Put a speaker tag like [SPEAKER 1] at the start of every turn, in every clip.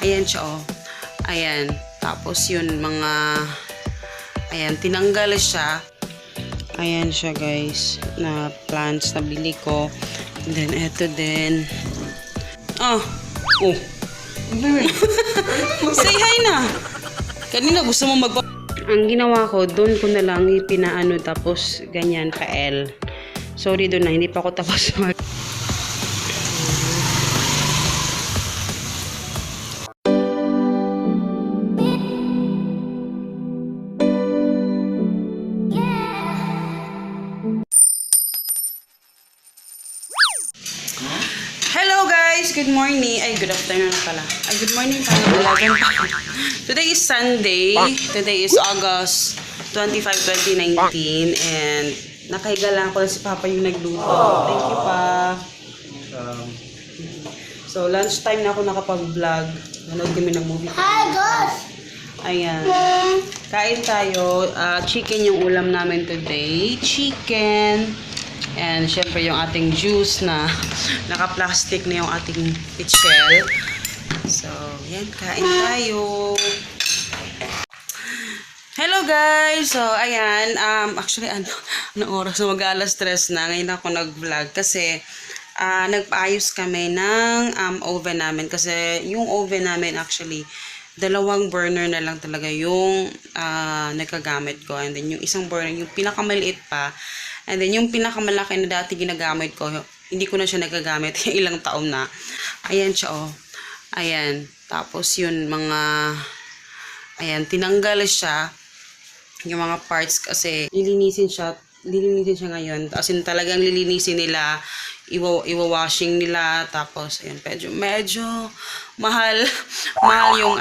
[SPEAKER 1] Ayan siya, oh. Ayan. Tapos yun, mga... Ayan, tinanggal siya. Ayan siya, guys. Na plants na bili ko. And then, eto din. Oh. Oh. Say hi na. Kanina gusto mo magpa... Ang ginawa ko, doon ko na lang ipinaano tapos ganyan ka L. Sorry doon na, hindi pa ako tapos mag... Hello guys! Good morning! Ay, good afternoon na pala. Ay, good morning pa. Today is Sunday. Today is August 25, 2019. And nakahiga lang ako na si Papa yung nagluto. Thank you pa. So, lunchtime na ako nakapag-vlog. Nanood kami ng movie.
[SPEAKER 2] Hi guys!
[SPEAKER 1] Ayan. Kain tayo. Chicken yung ulam namin today. Chicken. And syempre yung ating juice na naka-plastic na yung ating pitchel. So, yan. Kain tayo. Hello guys! So, ayan. Actually, anong oras? Mag-alas 3 na. Ngayon ako nag-vlog kasi nagpaayos kami ng oven namin. Kasi yung oven namin actually, dalawang burner na lang talaga yung nagkagamit ko. And then yung isang burner, yung pinakamaliit pa. And then yung pinakamalaki na dati ginagamit ko, hindi ko na siya nagagamit. Ilang taon na. Ayan siya, oh. Ayan. Tapos yun, mga... Ayan, tinanggal siya. Yung mga parts kasi lilinisin siya ngayon. As in talagang lilinisin nila, iwa-washing nila, tapos ayun, medyo mahal yung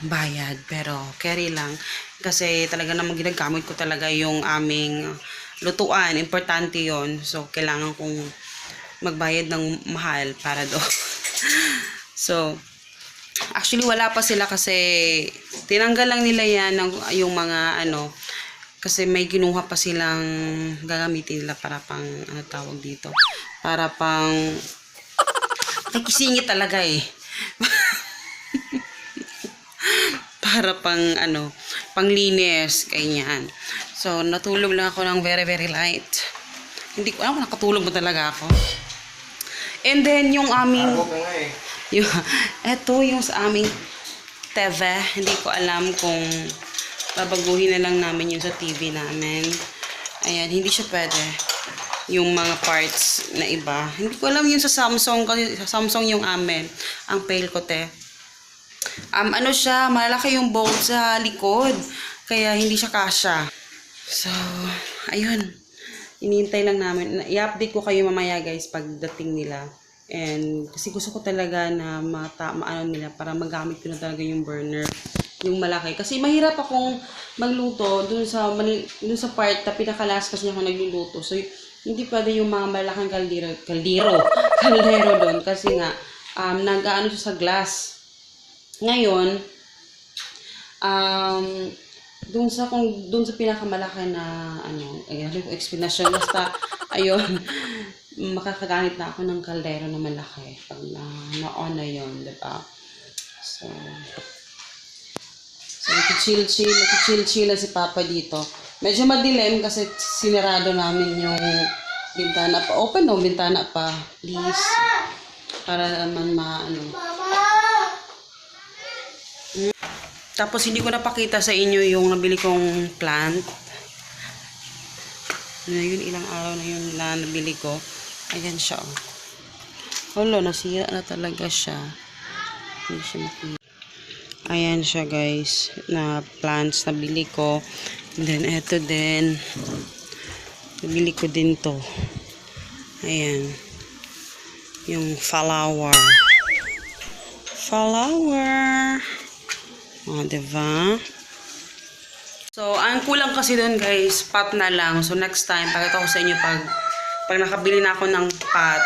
[SPEAKER 1] bayad, pero carry lang kasi talaga namang ginagamit ko talaga yung aming lutuan, importante yon. So kailangan kong magbayad ng mahal para do. So actually, wala pa sila kasi tinanggal lang nila yan yung mga kasi may ginuha pa silang gagamitin nila para pang, tawag dito, para pang, nakikisingit talaga eh. Para pang, panglinis, ganyan. So, natulog lang ako ng very, very light. Hindi ko alam kung nakatulog ba talaga ako. And then, yung aming, eto yung sa aming TV, hindi ko alam kung babaguhin na lang namin yung sa TV namin. Ayan, hindi siya pwede. Yung mga parts na iba. Hindi ko alam yung sa Samsung, kasi sa Samsung yung amin. Ang pale ko, te. Siya, malaki yung bolt sa likod. Kaya hindi siya kasya. So, ayun. Inihintay lang namin. I-update ko kayo mamaya, guys, pagdating nila. And kasi gusto ko talaga na maano nila para magamit ko na talaga yung burner, yung malaki. Kasi mahirap akong magluto dun sa part na pinakalas kasi ako nagluluto. So hindi pwede yung mga malaking kaldero doon kasi nga nag-aano siya sa glass. Ngayon dun sa pinakamalaki na explanation, basta ayun, makakagamit na ako ng kaldero na malaki pag na-on na yun, diba? So nakichill na si Papa dito. Medyo madilim kasi sinarado namin yung bintana pa. Open no, bintana pa, please. Para naman Tapos hindi ko napakita sa inyo yung nabili kong plant. Yun, ilang araw na yun na nabili ko. Ayan siya, oh. Hala, nasira na talaga siya. Hindi siya makita. Ayan siya, guys. Na plants na bili ko. And then, eto din. Nabili ko din to. Ayan. Yung flower. O, diba? So, ang kulang kasi doon, guys, pot na lang. So, next time, pakita ko sa inyo pag nakabili na ako ng pot,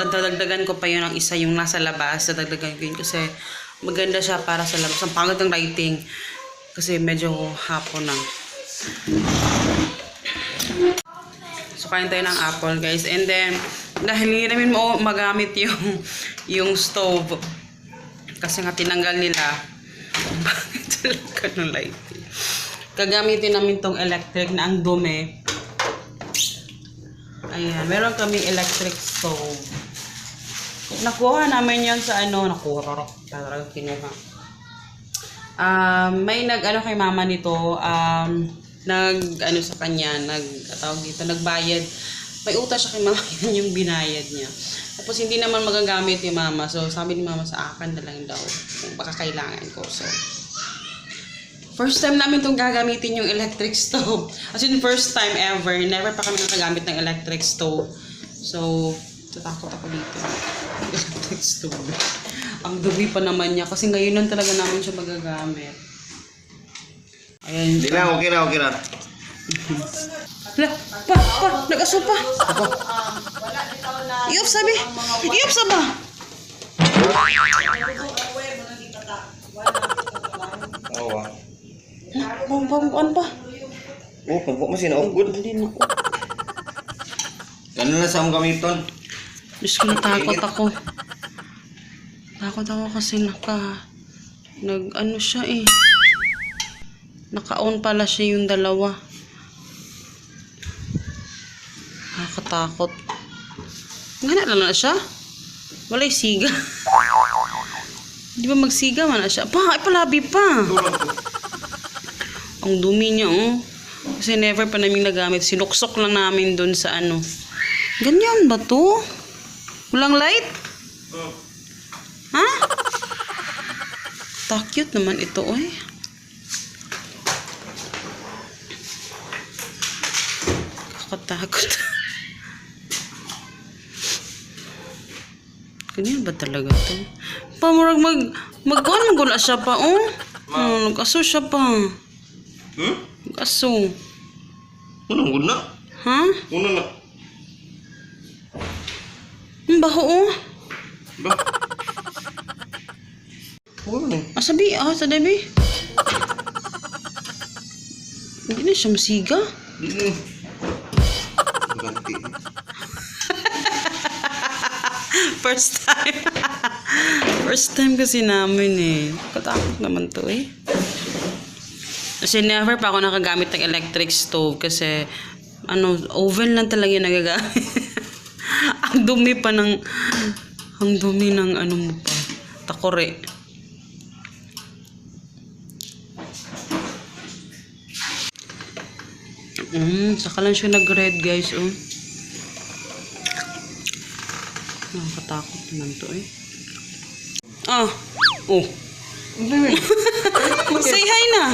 [SPEAKER 1] dadagdagan ko pa yun ng isa yung nasa labas. Dadagdagan ko yun kasi maganda siya para sa labas. Ang pangit ng lighting kasi medyo hapon na. So, kain tayo ng apple, guys. And then, dahil hindi namin magamit yung stove, Kasi nga tinanggal nila. Bakit talaga ng light? Gagamitin namin tong electric na ang dumi. Ayan, meron kaming electric stove. Nakuha namin yan sa ano, talaga kinuha. May nag-ano kay mama nito, nag-ano sa kanya, tawag dito, nagbayad. May utang siya kay mama, yan yung binayad niya. Tapos hindi naman magagamit ni mama, so sabi ni mama sa akin na lang daw, kung baka kailangan ko. So, first time namin itong gagamitin yung electric stove. As in, first time ever. Never pa kami nakagamit ng electric stove. So, tatakot ako dito. Electric stove. Ang dumi pa naman niya. Kasi ngayon lang talaga namin siya magagamit. Ayan.
[SPEAKER 2] Hindi na, okay na, okay na.
[SPEAKER 1] Hala, nag-aso pa. Iop sabi. Iop saba.
[SPEAKER 2] Oo.
[SPEAKER 1] Pampuan pa.
[SPEAKER 2] Oh, pagpuk mo sinaugod.
[SPEAKER 1] Hindi na.
[SPEAKER 2] Ganun na sa among gamiton.
[SPEAKER 1] Diyos ko, natakot ako. Takot ako kasi nag-ano siya eh. Naka-on pala siya yung dalawa. Nakakatakot. Ngana lang na siya. Walay siga. Di ba magsiga man na siya? Pa, ay palabi pa. Ang dumi niya, oh. Kasi never pa namin nagamit. Sinuksok lang namin dun sa ano. Ganyan ba to? Walang light? Ha? Cute naman ito, oy. Kakatakot. Ganyan ba talaga to? Pamurag mag-on magula siya pa, oh. Nag-aso siya pa. Nag-aso.
[SPEAKER 2] Unang gud na.
[SPEAKER 1] Ha?
[SPEAKER 2] Una na.
[SPEAKER 1] Ang baho, oh.
[SPEAKER 2] Ba? Ano?
[SPEAKER 1] Asabi, sa debi. Hindi na siya masiga.
[SPEAKER 2] Hindi. Ganti.
[SPEAKER 1] First time. First time kasi namin eh. Katakot naman to eh. Kasi never pa ako nakagamit ng electric stove kasi oven lang talaga yung nagagamit. Ang dumi pa ng ano mo pa. Takore. Saka lang siya nag-red guys, oh. Nakakatakot naman to eh. Oh. Say hi na.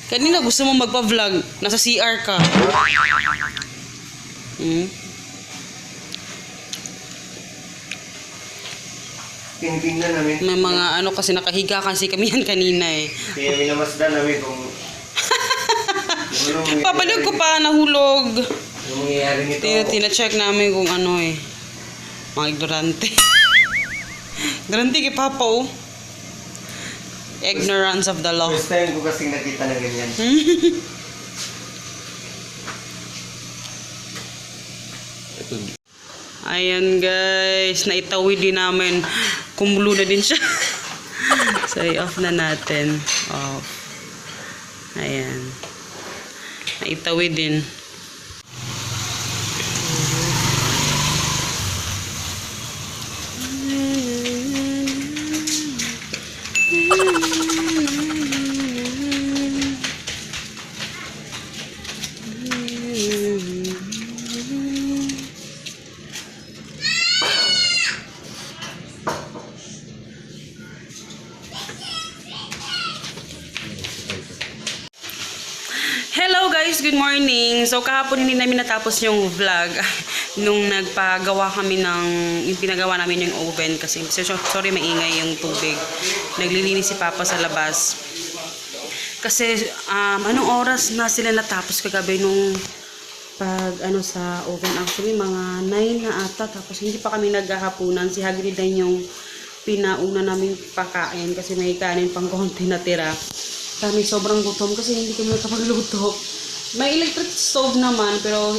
[SPEAKER 1] Kanina gusto mo magpa-vlog. Nasa CR ka.
[SPEAKER 2] Tingnan namin.
[SPEAKER 1] May mga kasi nakahiga kasi kami yan kanina eh.
[SPEAKER 2] Kaya minamasdan namin kung
[SPEAKER 1] Papalag ko pa, nahulog.
[SPEAKER 2] ano mangyayari nito.
[SPEAKER 1] Tina-check namin kung ano eh. Mga ignorante. Ignorante kay Papa, oh. Ignorance of the law.
[SPEAKER 2] First time ko kasing nakita na ganyan.
[SPEAKER 1] Ayan guys, naitawid din namin. Kumulo na din siya. So, i-off na natin. Off. Ayan. Naitawid din. Hello guys, good morning. So kahapon hindi namin natapos yung vlog nung nagpagawa kami yung pinagawa namin yung oven kasi sorry maingay yung tubig. Naglilinis si Papa sa labas. Kasi anong oras na sila natapos kagabi nung sa oven, actually mga 9 na ata, tapos hindi pa kami naghahapunan. Si Hagrid din yung pinauna namin pakain kasi may kanin pang konti na tira. Kami sobrang gutom kasi hindi kami nakapagluto. May electric stove naman, pero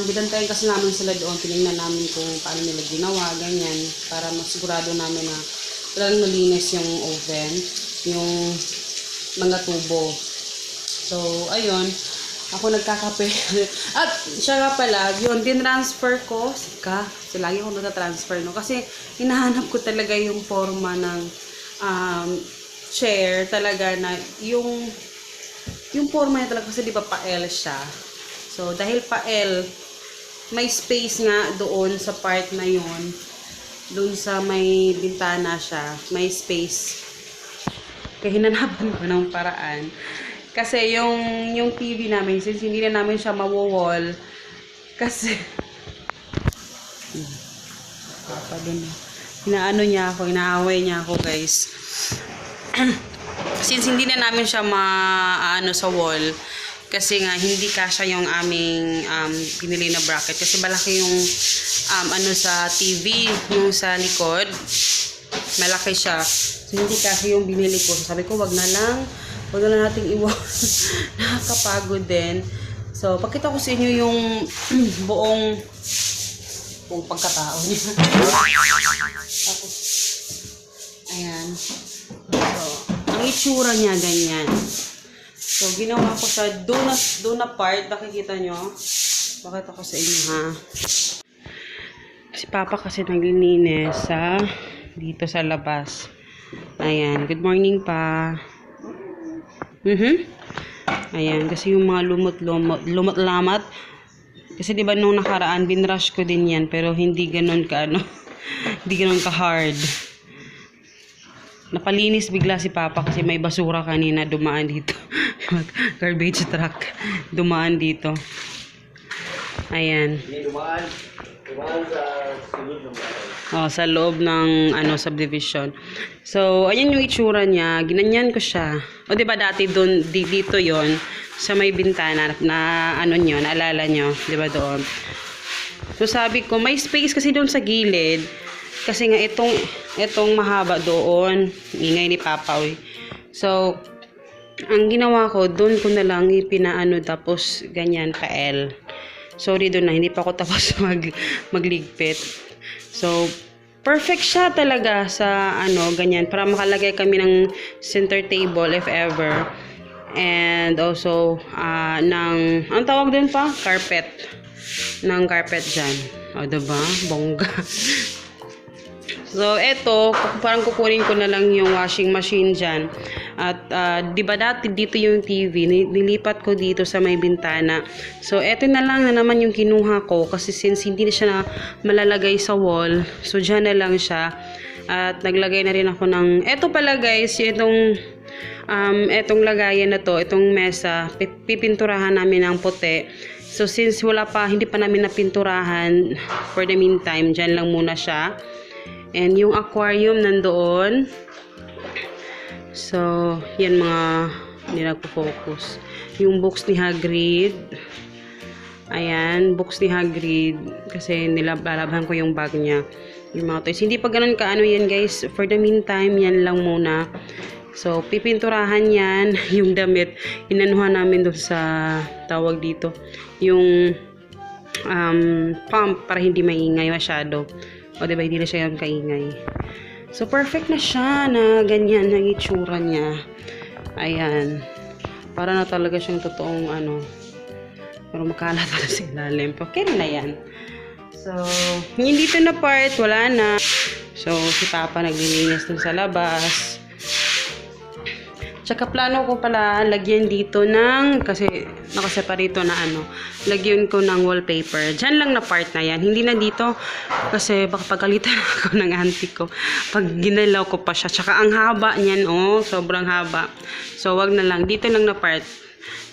[SPEAKER 1] bidantayin kasi namin sila doon. Tinignan namin kung paano nila ginawa, ganyan, para masigurado namin na talagang malinis yung oven, yung mga tubo. So, ayun. Ako nagkakape. At siya nga pala, yun, din-transfer ko. Sika. So, lagi ako nagka-transfer, no? Kasi, hinahanap ko talaga yung forma ng chair. Talaga na, yung forma niya talaga, kasi di ba pa-L siya. So, dahil pa-L, may space nga doon sa part na yun. Doon sa may bintana siya. May space. Kaya hinanapan ko ng paraan. Kasi yung TV namin, since hindi na namin siya mawo-wall, kasi, inaano niya ako, inaaway niya ako, guys. Since hindi na namin siya maano sa wall, kasi nga hindi kasya yung aming pinili na bracket, kasi malaki yung ano sa TV, yung sa likod, malaki siya. So, hindi kasi yung binili ko. So, sabi ko, wag na lang nating iwan. Nakakapagod din. So, pakita ko sa inyo yung buong pagkatao niya. Tapos, ayan. So, ang itsura niya, ganyan. So, ginawa ko sa doon na part. Nakikita nyo? Pakita ko sa inyo, ha? Si Papa kasi naglilinis dito sa labas. Ayan. Good morning, pa. Ayan, kasi yung mga lumot-lamat. Kasi diba nung nakaraan, binrush ko din yan, pero hindi ganun ka, hindi ganun ka hard. Napalinis bigla si Papa kasi may basura kanina dumaan dito. Garbage truck. Dumaan dito. Ayan.
[SPEAKER 2] Dumaan sa sulod ng bahay.
[SPEAKER 1] Oh, sa loob ng subdivision. So, ayan yung itsura niya. Ginanyan ko siya. O, diba dati doon, dito yon sa may bintana na naalala nyo, diba doon? So, sabi ko, may space kasi doon sa gilid. Kasi nga, itong mahaba doon. Ingay ni Papa, oy. So, ang ginawa ko, doon ko na lang ipinaano, tapos ganyan, pa-L. Sorry doon na, hindi pa ako tapos magligpit. So, perfect siya talaga sa ganyan. Para makalagay kami ng center table if ever. And also, ang tawag din pa? Carpet. Ng carpet dyan. O, diba? Bongga. So, eto, parang kukunin ko na lang yung washing machine dyan. At, diba dati dito yung TV, nilipat ko dito sa may bintana. So, eto na lang na naman yung kinuha ko. Kasi since hindi na siya malalagay sa wall, so dyan na lang siya. At, naglagay na rin ako ng, eto pala guys, etong lagayan na to, itong mesa, pipinturahan namin ng puti. So, since hindi pa namin napinturahan, for the meantime, dyan lang muna siya. And yung aquarium nandoon. So, yan mga nilagpo-focus. Yung books ni Hagrid. Ayan, books ni Hagrid. Kasi nilalabhan ko yung bag niya. Yung mga toys. Hindi pa ganun yan guys. For the meantime, yan lang muna. So, pipinturahan yan. Yung damit, inanuhan namin doon sa tawag dito. Yung pump para hindi maingay masyado. O, diba, hindi na siya yung kaingay. So, perfect na siya na ganyan ang itsura niya. Ayan. Para na talaga siyang totoong pero makalat na sa ilalim. Okay na yan. So, yung dito na part, wala na. So, si Papa naglilinis dun sa labas. Tsaka plano ko pala lagyan dito kasi nakaseparito na lagyan ko ng wallpaper. Diyan lang na part na yan. Hindi na dito kasi baka pagalitan ako ng auntie ko pag ginalaw ko pa siya. Tsaka ang haba niyan, sobrang haba. So, wag na lang. Dito lang na part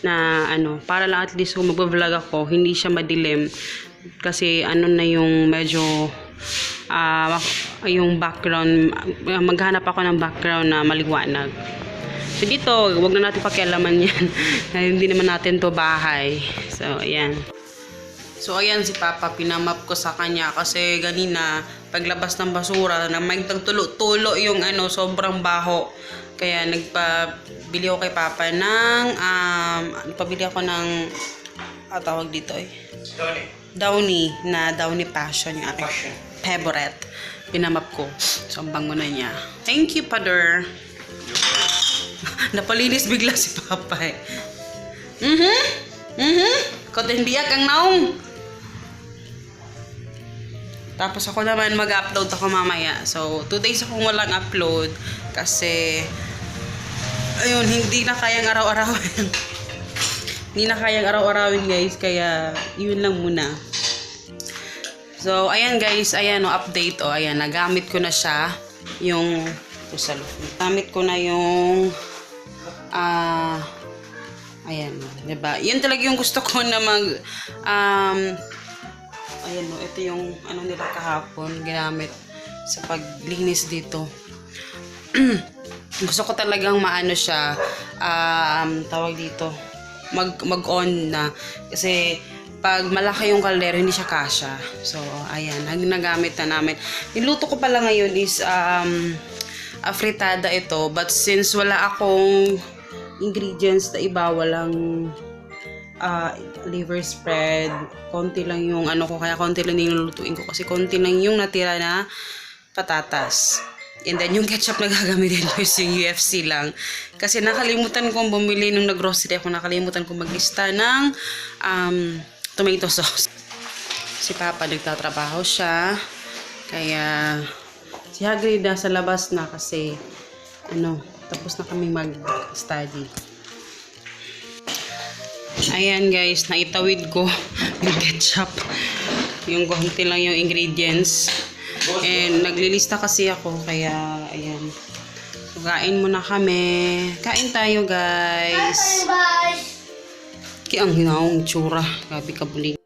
[SPEAKER 1] na para lang at least kung mag-vlog ako, hindi siya madilim. Kasi na yung medyo yung background, maghanap ako ng background na maliwanag. So, dito, wag na natin pakialaman yan. Hindi naman natin to bahay. So, ayan. So, ayan si Papa, pinamap ko sa kanya kasi ganina, paglabas ng basura, na may tulo yung sobrang baho. Kaya, nagpabili ako kay Papa ng, pabili ako ng, tawag dito Downy Passion, yung aking favorite. pinamap ko. So, ang bango na niya. Thank you, Pader. Napalinis bigla si Papa eh. Kotendiyak ang naong. Tapos ako naman mag-upload ako mamaya. So, 2 days akong walang upload. Kasi, ayun, hindi na kayang araw-arawin. Hindi na kayang araw-arawin guys. Kaya, yun lang muna. So, ayan guys. Ayan o, update o. Ayan, nagamit ko na siya. Yung, nagamit ko na yung, ayan, diba? Yun talaga yung gusto ko na ayan o, ito yung ano nila kahapon, ginamit sa paglinis dito. Gusto ko talagang maano siya, tawag dito, mag-on na. Kasi, pag malaki yung kaldero, hindi siya kasya. So, ayan, nagamit na namin. Niluto ko pala ngayon is, fritada ito. But since wala akong ingredients na iba, walang liver spread, konti lang yung ano ko, kaya konti lang nilulutuin ko kasi konti lang yung natira na patatas. And then yung ketchup na gagamitin ko is yung UFC lang. Kasi nakalimutan kong bumili nung nag-grocery ako, nakalimutan kong maglista ng tomato sauce. Si Papa nagtatrabaho siya, kaya si Hagrid nasa labas na kasi tapos na kami mag-study. Ayan guys, naitawid ko yung ketchup. Yung konti lang yung ingredients. And naglilista kasi ako, kaya ayan. So, kain muna kami. Kain tayo guys.
[SPEAKER 3] Bye.
[SPEAKER 1] Kaya ang hinaong tsura. Grabe ka buling.